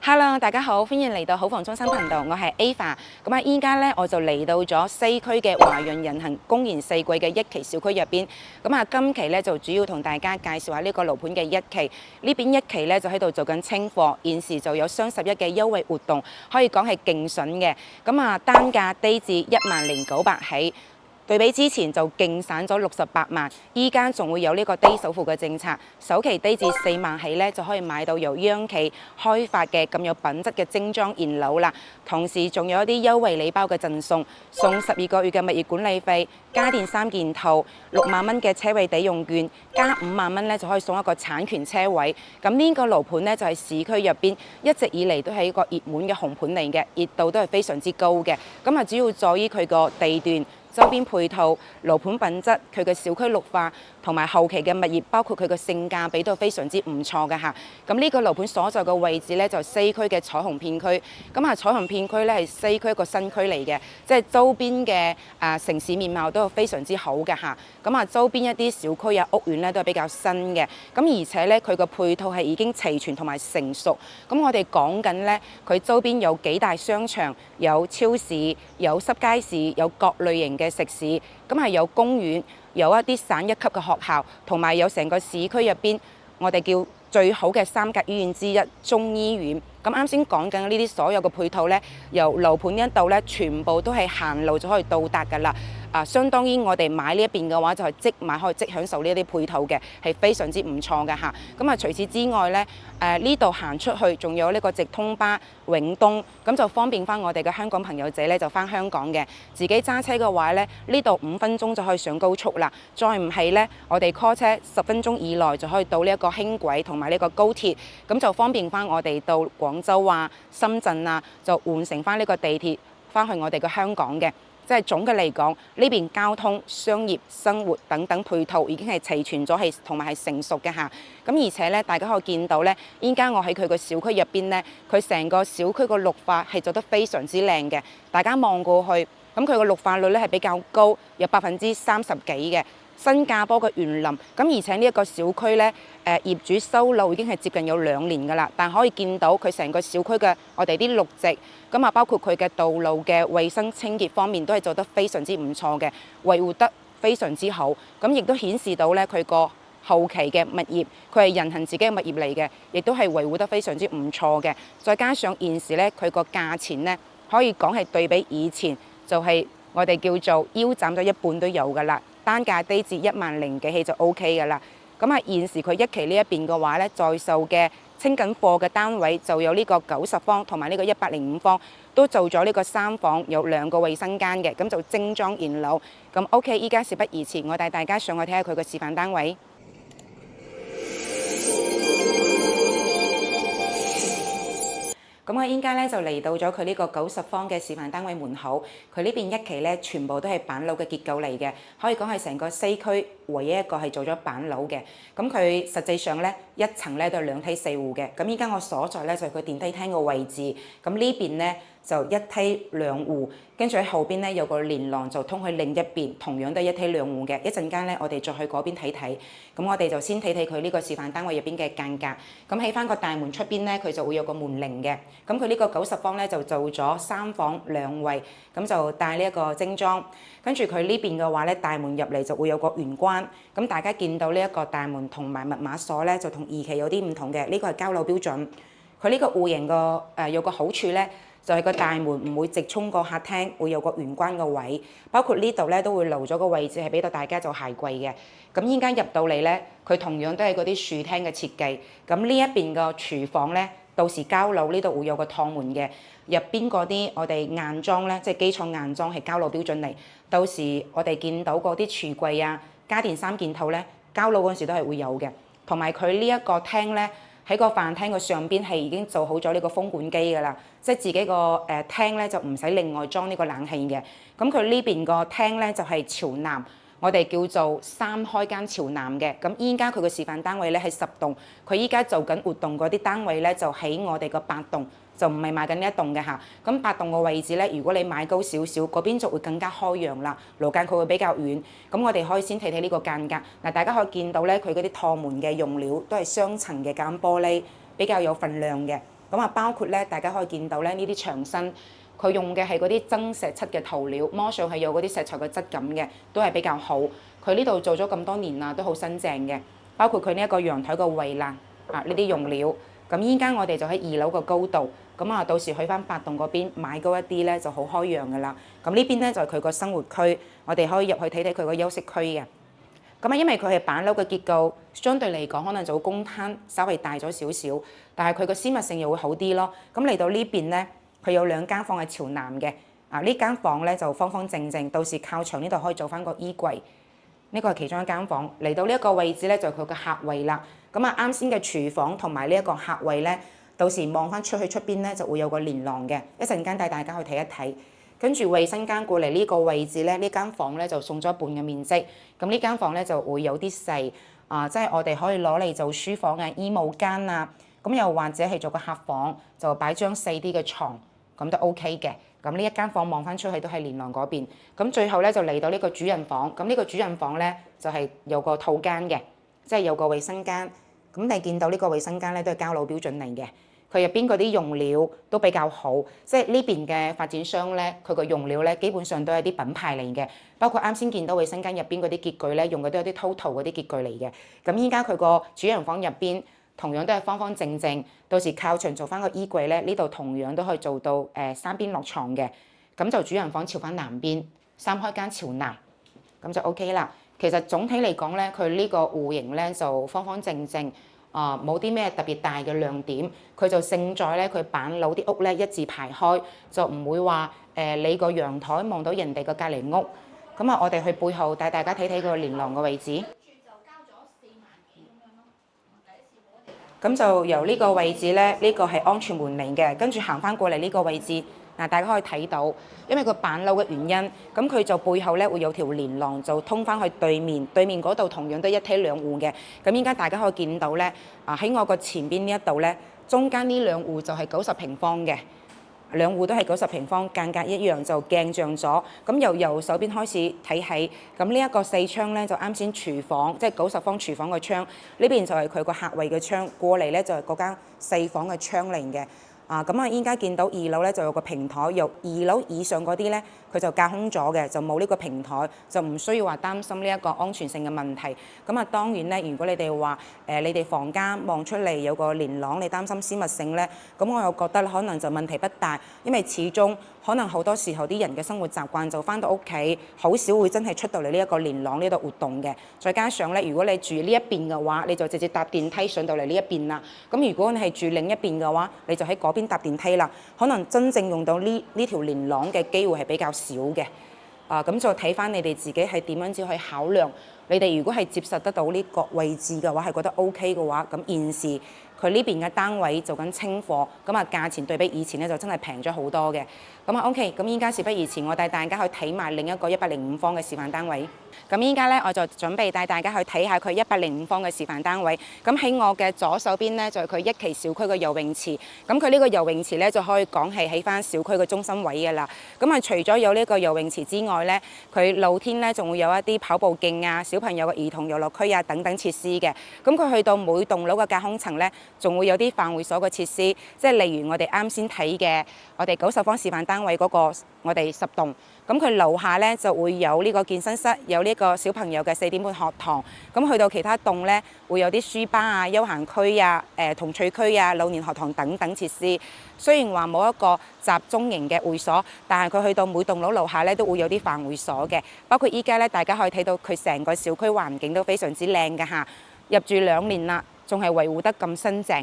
Hello，大家好，歡迎嚟到好房中心頻道，我係 Ava。咁啊，依家咧我就嚟到咗西區嘅華潤人行公園四季嘅一期小區入邊。咁啊，今期咧就主要同大家介紹下呢個樓盤嘅一期。呢邊一期咧就喺度做緊清貨，現時就有雙11嘅優惠活動，可以講係勁筍嘅。咁啊，單價低至10900起。對比之前就勁散咗68萬，依家仲會有呢個低首付嘅政策，首期低至4萬起咧就可以買到由央企開發嘅咁有品質嘅精裝現樓啦。同時仲有一啲優惠禮包嘅贈送，送12個月嘅物業管理費、家電3件套、6萬蚊嘅車位抵用券，加5萬蚊咧就可以送一個產權車位。咁呢個樓盤咧就係市區入邊一直以嚟都係一個熱門嘅紅盤嚟嘅，熱度都係非常之高嘅。咁啊，主要在於佢個地段、周邊配套、樓盤品質、佢嘅小區綠化同埋後期嘅物業，包括佢嘅性價比都非常之唔錯㗎嚇。咁呢個樓盤所在嘅位置咧就係西區嘅彩虹片區。咁啊，彩虹片區咧係西區一個新區嚟嘅，即係周邊嘅城市面貌都非常之好嘅嚇。咁啊，周邊一啲小區啊屋苑咧都係比較新嘅。咁而且咧佢個配套係已經齊全同埋成熟。咁我哋講緊咧，佢周邊有幾大商場、有超市、有濕街市、有各類型嘅食肆，咁係有公園，有一啲省一級嘅學校，同埋有成個市區入邊，我哋叫最好嘅3甲醫院之一中醫院。咁啱先講緊呢啲所有嘅配套呢，由樓盤呢一度呢，全部都係行路就可以到達㗎啦。相當於我哋買呢一邊嘅話，就係即買可以即享受呢啲配套嘅，係非常之唔錯嘅嚇。咁啊，除此之外呢，呢度行出去仲有呢個直通巴永東，咁就方便翻我哋嘅香港朋友仔呢，就翻香港嘅。自己揸車嘅話呢，呢度5分鐘就可以上高速啦。再唔係呢，我哋 call 車10分鐘以內就可以到呢一個輕軌同埋呢個高鐵，咁就方便翻我哋到廣州啊、深圳啊，就換乘翻呢個地鐵翻去我哋嘅香港嘅。即係總嘅嚟講，呢邊交通、商業、生活等等配套已經係齊全咗，係同埋係成熟嘅嚇。咁而且咧，大家可以見到咧，依家我喺佢個小區入邊咧，佢成個小區個綠化係做得非常之靚嘅。大家望過去，咁佢個綠化率咧係比較高，有30%幾嘅。新加坡嘅園林，咁而且呢一個小區呢，業主收樓已經係接近有2年㗎啦，但可以見到佢成個小區嘅我哋啲綠植，咁啊包括佢嘅道路嘅衛生清潔方面都係做得非常之唔錯嘅，維護得非常之好，咁亦都顯示到呢，佢個後期嘅物業，佢係人行自己嘅物業嚟嘅，亦都係維護得非常之唔錯嘅，再加上現時呢，佢個價錢呢，可以講係對比以前就係我哋叫做腰斬咗一半都有㗎啦。單價低至10000幾起就 OK 㗎啦。咁啊，現時佢一期呢一邊嘅話咧，在售嘅清緊貨嘅單位就有呢個90方同埋呢個105方，都做咗呢個3房，有2個衛生間嘅，咁就精裝現樓。咁 OK， 依家事不宜遲，我帶大家上去睇下佢個示範單位。咁我依家咧就嚟到咗佢呢個90方嘅示範單位門口，佢呢邊一期咧全部都係板樓嘅結構嚟嘅，可以講係成個西區唯一一個係做咗板樓嘅。咁佢實際上咧一層咧都係2梯4戶嘅。咁依家我所在咧就係佢電梯廳嘅位置，咁呢邊咧就1梯2戶，跟住喺後邊咧有個連廊就通去另一邊，同樣都係1梯2戶嘅。一陣間咧我哋再去嗰邊睇睇。咁我哋就先睇睇佢呢個示範單位入邊嘅間隔。咁喺翻個大門出邊咧，佢就會有個門鈴嘅。咁佢呢個90方咧就做咗3房2衛，咁就帶呢一個精裝。跟住佢呢邊嘅話咧，大門入嚟就會有個玄關。咁大家見到呢一個大門同埋密碼鎖咧，就同2期有啲唔同嘅。呢個係交樓標準。佢呢個戶型個有個好處咧，就係個大門唔會直衝個客廳，會有個玄關個位。包括呢度咧都會留咗個位置係俾到大家做鞋櫃嘅。咁依家入到嚟咧，佢同樣都係嗰啲樹廳嘅設計。咁呢一邊個廚房咧，到時交樓呢度會有個趟門嘅，入邊嗰啲我哋硬裝咧，即係基礎硬裝係交樓標準嚟。到時我哋見到嗰啲櫥櫃啊、家電3件套咧，交樓嗰陣時都係會有嘅。同埋佢呢一個廳咧，喺個飯廳嘅上邊係已經做好咗呢個風管機㗎啦，即係自己個廳咧就唔使另外裝呢個冷氣嘅。咁佢呢邊個廳咧就係朝南。我哋叫做3開間朝南嘅。咁依家佢個示範單位咧係10棟，佢依家做緊活動嗰啲單位咧就喺我哋個8棟，就唔係賣緊呢一棟嘅嚇。咁8棟個位置咧，如果你買高少少，嗰邊就會更加開揚啦，樓間佢會比較遠。咁我哋可以先睇睇呢個間隔。嗱，大家可以見到咧，佢嗰啲趟門嘅用料都係雙層嘅隔音玻璃，比較有份量嘅。咁啊，包括咧大家可以見到咧呢啲牆身，佢用嘅係嗰啲增石漆嘅塗料，摸上係有嗰啲石材嘅質感嘅，都係比較好。佢呢度做咗咁多年啦，都好新淨嘅。包括佢呢一個陽台個圍欄啊，呢啲用料。咁依家我哋就喺2樓個高度，咁啊到時去翻8棟嗰邊買高一啲咧就好開揚噶啦。咁呢邊咧就係佢個生活區，我哋可以入去睇睇佢個休息區嘅。咁啊，因為佢係板樓嘅結構，相對嚟講可能就公攤稍微大咗少少，但係佢個私密性又會好啲咯。咁嚟到呢邊咧，佢有2間房係朝南嘅，呢間房咧就方方正正，到時靠牆呢度可以做翻個衣櫃。呢個係其中一間房，嚟到呢一個位置咧就係佢嘅客位啦。咁啊，啱先嘅廚房同埋呢一個客位咧，到時望翻出去出邊咧就會有個連廊嘅，一陣間帶大家去睇一睇。跟住衞生間過嚟呢個位置咧，呢間房咧就送咗一半嘅面積。咁呢間房咧就會有啲細，即係我哋可以攞嚟做書房啊、衣帽間啊，咁又或者係做個客房，就擺張細啲嘅床，咁都 OK 嘅。咁呢一間房望翻出去都係連廊嗰邊。咁最後咧就嚟到呢個主人房。咁呢個主人房咧就係有個套間嘅，即係有個衞生間。咁你見到呢個衞生間咧都係交樓標準嚟嘅。佢入邊嗰啲用料都比較好，即係呢邊嘅發展商咧，佢個用料咧基本上都係啲品牌嚟嘅。包括啱先見到衞生間入邊嗰啲潔具咧，用嘅都有啲 Total 嗰啲潔具嚟嘅。咁依家佢個主人房入邊同樣都係方方正正，到時靠牆做翻個衣櫃咧，呢度同樣都可以做到3邊落床嘅。咁就主人房朝翻南邊，3開間朝南，咁就 OK 啦。其實總體嚟講咧，佢呢個戶型咧就方方正正，冇啲咩特別大嘅亮點。佢就勝在咧，佢板樓啲屋咧一字排開，就唔會話你個陽台望到人哋個隔離屋。咁啊，我哋去背後帶大家睇睇個連廊嘅位置。咁就由呢個位置咧，呢個係安全門嚟嘅，跟住行翻過嚟呢個位置，大家可以睇到，因為個板樓嘅原因，咁佢就背後咧會有條連廊，就通翻去對面，對面嗰度同樣都一梯兩戶嘅。咁依家大家可以見到咧，喺我個前邊呢一度咧，中間呢2戶就係90平方嘅。2戶都係90平方，間隔一樣就鏡像咗。咁由右手邊開始睇起，咁呢一個4窗咧就啱先廚房，即係90方廚房嘅窗，呢邊就係佢個客位嘅窗，過嚟咧就係嗰間4房嘅窗嚟嘅。咁啊，依家見到2樓咧就有個平台，由2樓以上嗰啲咧佢就架空咗嘅，就冇呢個平台，就唔需要話擔心呢一個安全性嘅問題。咁啊，當然咧，如果你哋話你哋房間望出嚟有個連廊，你擔心私密性咧，咁我又覺得可能就問題不大，因為始終可能好多時候啲人嘅生活習慣就翻到屋企，好少會真係出到嚟呢一個連廊呢度活動嘅。再加上咧，如果你住呢一邊嘅話，你就直接搭電梯上到嚟呢一邊啦。咁如果你係住另一邊嘅話，你就喺嗰邊搭電梯啦。可能真正用到呢條連廊嘅機會係比較少嘅。咁就睇翻你哋自己係點樣先去考量。你哋如果係接受得到呢個位置嘅話，係覺得 OK 嘅話，咁現時佢呢邊嘅單位做緊清貨，咁啊價錢對比以前咧就真係平咗好多嘅。咁啊 OK，咁依家事不宜遲，我帶大家去睇埋另一個105方嘅示範單位。咁依家咧我就準備帶大家去睇下佢105方嘅示範單位。咁喺我嘅左手邊咧就係佢1期小區嘅游泳池。咁佢呢個游泳池咧就可以講係喺翻小區嘅中心位嘅啦。咁啊除咗有呢個游泳池之外咧，佢露天咧仲會有一啲跑步徑啊、小朋友嘅兒童遊樂區啊等等設施嘅。咁佢去到每棟樓嘅隔空層咧，仲會有啲飯會所嘅設施，即係例如我哋啱先睇嘅，我哋90方示範單位嗰個，我哋10棟，咁佢樓下咧就會有呢個健身室，有呢個小朋友嘅4點半學堂。咁去到其他棟咧，會有啲書吧啊、休閒區啊、童趣區啊、老年學堂等等設施。雖然話冇一個集中型嘅會所，但係佢去到每棟樓下咧都會有啲飯會所嘅。包括依家咧，大家可以睇到佢成個小區環境都非常之靚㗎嚇，入住2年啦，仲係維護得咁新淨。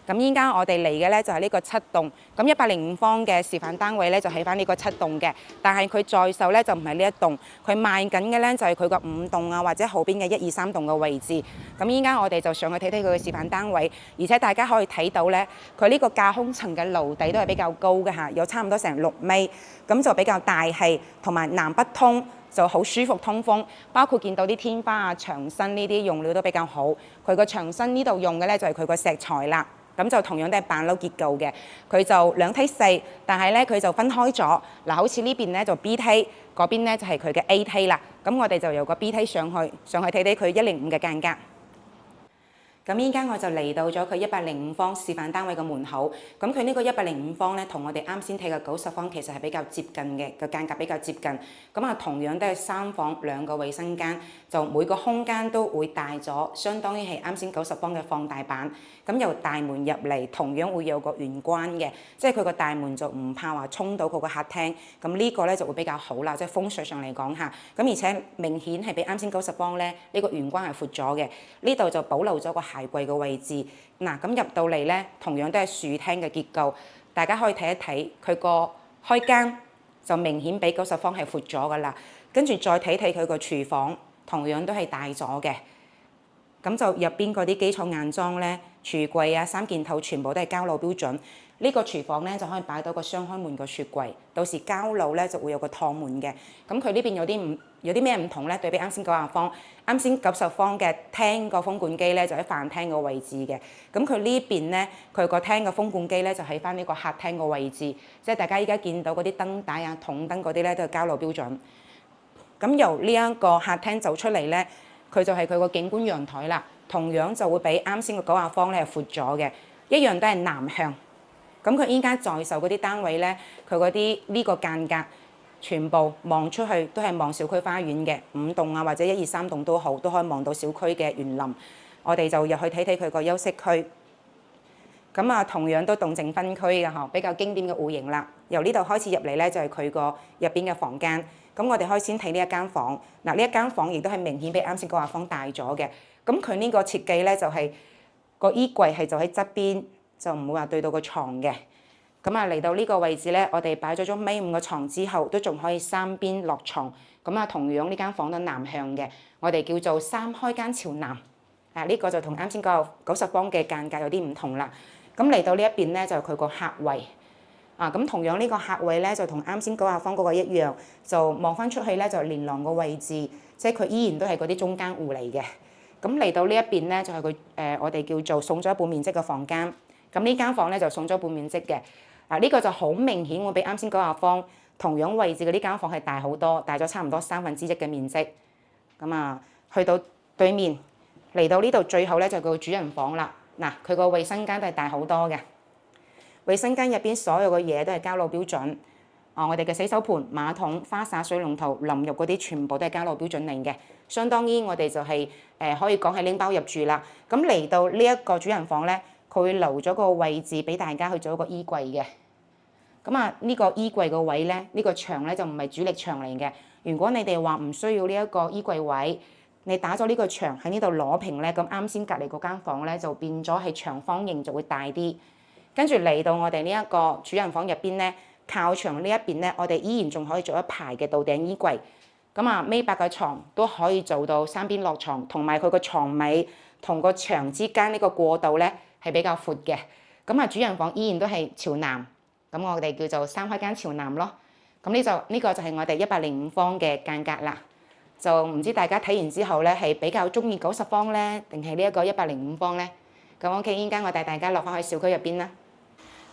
咁依家我哋嚟嘅咧就係呢個7棟，咁105方嘅示範單位咧就喺翻呢個7棟嘅，但係佢在售咧就唔係呢一棟，佢賣緊嘅咧就係佢個5棟啊或者後邊嘅1、2、3棟嘅位置。咁依家我哋就上去睇睇佢嘅示範單位，而且大家可以睇到咧，佢呢個架空層嘅樓底都係比較高嘅嚇，有差唔多成6米，咁就比較大氣，同埋南北通。就好舒服通風，包括見到啲天花啊、牆身呢啲用料都比較好。佢個牆身呢度用嘅咧就係佢個石材啦，咁就同樣都係板樓結構嘅。佢就2梯4，但係咧佢就分開咗。嗱，好似呢邊咧就 B 梯，嗰邊咧就係佢嘅 A 梯啦。咁我哋就由個 B 梯上去睇睇佢105嘅間隔。咁依家我就嚟到咗佢105方示範單位嘅門口。咁佢呢個105方咧，同我哋啱先睇嘅90方其實係比較接近嘅，個間隔比較接近。咁啊，同樣都係3房2個衛生間，就每個空間都會大咗，相當於係啱先90方嘅放大版。咁由大門入嚟，同樣會有個玄關嘅，即係佢個大門就唔怕話衝到佢個客廳。咁呢個咧就會比較好啦，即係風水上嚟講嚇。咁而且明顯係比啱先90方咧，呢個玄關係闊咗嘅。呢度就保留咗個鞋櫃嘅位置。嗱，咁入到嚟咧，同樣都係樹廳嘅結構，大家可以睇一睇佢個開間就明顯比90方係闊咗噶啦。跟住再睇睇佢個廚房，同樣都係大咗嘅。咁就入邊嗰啲基礎硬裝咧，櫥櫃啊、3件套全部都係交樓標準。呢個廚房咧就可以擺到個雙開門個雪櫃，到時交樓咧就會有個趟門嘅。咁佢呢邊有啲咩唔同咧？對比啱先90方，啱先90方嘅廳個風管機咧就喺飯廳個位置嘅。咁佢呢邊咧，佢個廳個風管機咧就喺翻呢個客廳個位置，即係大家依家見到嗰啲燈帶啊、筒燈嗰啲咧都係交樓標準。咁由呢一個客廳走出嚟咧，佢就係佢個景觀陽台啦，同樣就會比啱先個90方咧係闊咗嘅，一樣都係南向。咁佢依家在售嗰啲單位咧，佢嗰啲呢個間隔全部望出去都係望小區花園嘅，5棟啊或者1、2、3棟都好，都可以望到小區嘅園林。我哋就入去睇睇佢個休息區。咁啊，同樣都動靜分區嘅嗬，比較經典嘅戶型啦。由呢度開始入嚟咧，就係佢個入邊嘅房間。咁我哋可以先睇呢一間房。嗱，呢一間房亦都係明顯比啱先90方大咗嘅。咁佢呢個設計咧就係個衣櫃係就喺側邊，就唔會話對到個床嘅。咁啊，嚟到呢個位置咧，我哋擺咗張米5嘅床之後，都仲可以3邊落床。咁啊，同樣呢間房都南向嘅，我哋叫做3開間朝南。呢個就同啱先90方嘅間隔有啲唔同啦。咁嚟到呢一邊咧，就係佢個客位。咁同樣呢個客位咧，就同啱先90方嗰個一樣，就望翻出去咧，就連廊個位置，即係佢依然都係嗰啲中間戶嚟嘅。咁嚟到呢一邊咧，就係佢我哋叫做送咗一半面積嘅房間。咁呢間房咧就送咗半面積嘅。呢個就好明顯會比啱先90方同樣位置嘅呢間房係大好多，大咗差唔多1/3嘅面積。咁啊，去到對面嚟到呢度最後咧就個主人房啦。嗱，佢個衛生間都係大好多嘅。衛生間入邊所有嘅嘢都係交樓標準。我哋嘅洗手盆、馬桶、花灑、水龍頭、淋浴嗰啲全部都係交樓標準嚟嘅。相當於我哋就係可以講係拎包入住啦。咁嚟到呢一個主人房咧，佢會留咗個位置俾大家去做一個衣櫃嘅。咁啊，呢個衣櫃個位咧，呢個牆咧就唔係主力牆嚟嘅。如果你哋話唔需要呢一個衣櫃位，你打咗呢個牆喺呢度攞平咧，咁啱先隔離嗰間房咧就變咗係長方形，就會大啲。跟住嚟到我哋呢一個主人房入邊咧，靠牆呢一邊咧，我哋依然仲可以做一排嘅到頂衣櫃。咁啊，米8嘅床都可以做到3邊落床，同埋佢個床尾同個牆之間呢個過道咧係比較闊嘅。咁啊，主人房依然都係朝南，咁我哋叫做3開間朝南咯。咁呢個就係我哋105方嘅間隔啦。就唔知大家睇完之後咧，係比較中意90方咧，定係呢一個105方咧？咁 OK，依家我帶大家落翻去小區入邊啦。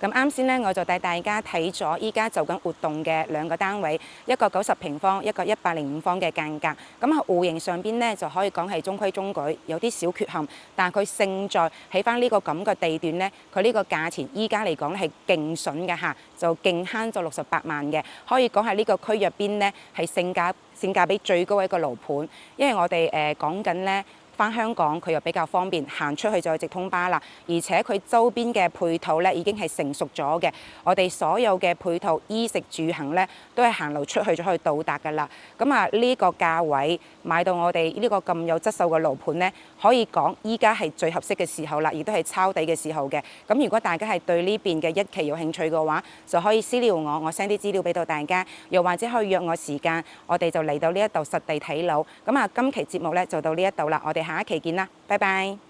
咁啱先咧，我就帶大家睇咗依家就緊活動嘅2個單位，一個90平方，一個105方嘅間隔。咁喺戶型上邊咧，就可以講係中規中矩，有啲小缺陷，但係佢勝在喺翻呢個咁嘅地段咧，佢呢個價錢依家嚟講咧係勁筍嘅嚇，就勁慳咗68萬嘅，可以講係呢個區入邊咧係性價比最高嘅一個樓盤，因為我哋講緊咧。返香港佢又比較方便，行出去就有直通巴啦。而且佢周邊嘅配套咧已經係成熟咗嘅，我哋所有嘅配套衣食住行咧都係行路出去就可以到達㗎啦。咁啊呢個價位買到我哋呢個咁有質素嘅樓盤咧，可以講依家係最合適嘅時候啦，亦都係抄底嘅時候嘅。咁如果大家係對呢邊嘅一期有興趣嘅話，就可以私聊我 send 啲資料俾到大家，又或者可以約我時間，我哋就嚟到呢一度實地睇樓。咁啊，今期節目咧就到呢一度啦，我哋下一期見啦，拜拜。